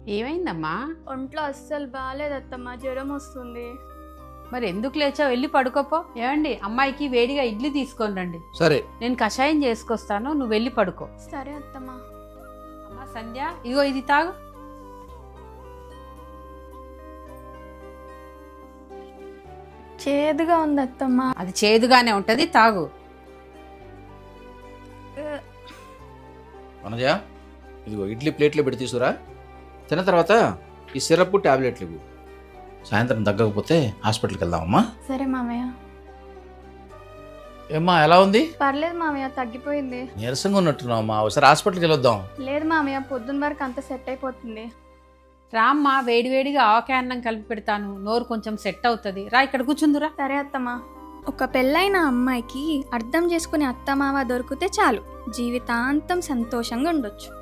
ఏమైందమ్మా? ఒంట్లో అస్సలు బాగాలేదు అత్తమ్మ, జ్వరం వస్తుంది. మరి ఎందుకు లేచావు? వెళ్ళి పడుకోపో. ఏమండి, అమ్మాయికి వేడిగా ఇడ్లీ తీసుకొని రండి. సరే. నేను కషాయం చేసుకొస్తాను, నువ్వు వెళ్ళి పడుకో. సరే అత్తమ్మ. అమ్మా సంధ్య, ఇగో ఇది తాగు. చేదుగా ఉంది అత్తమ్మ. అది చేదుగానే ఉంటది, తాగు. వనజ, ఇదిగో ఇడ్లీ ప్లేట్లో పెట్టి తీసుకురా. తిన్న తర్వాత ఈ సిరప్ టాబ్లెట్లు ఇవ్వు. సాయంత్రం తగ్గకపోతే హాస్పిటల్కి వెళ్దామమ్మా. సరే మామయ్య. ఏమ్మా, ఎలా ఉంది? పర్లేదు మామయ్య, తగ్గిపోయింది. నీరసంగా ఉన్నట్టున్నావమ్మా, ఒకసారి హాస్పిటల్కి వెళ్ళొద్దాం. లేదు మామయ్య, పొద్దున్న వరకు అంత సెట్ అయిపోతుంది. రామ్మా, వేడివేడిగా ఆవకాయ కలిపి పెడతాను, నోరు కొంచెం సెట్ అవుతుంది. రా, ఇక్కడ కూర్చుందురా. సరే అత్తమ్మ. ఒక పెళ్ళైన అమ్మాయికి అర్థం చేసుకునే అత్తమావ దొరికితే చాలు, జీవితాంతం సంతోషంగా ఉండొచ్చు.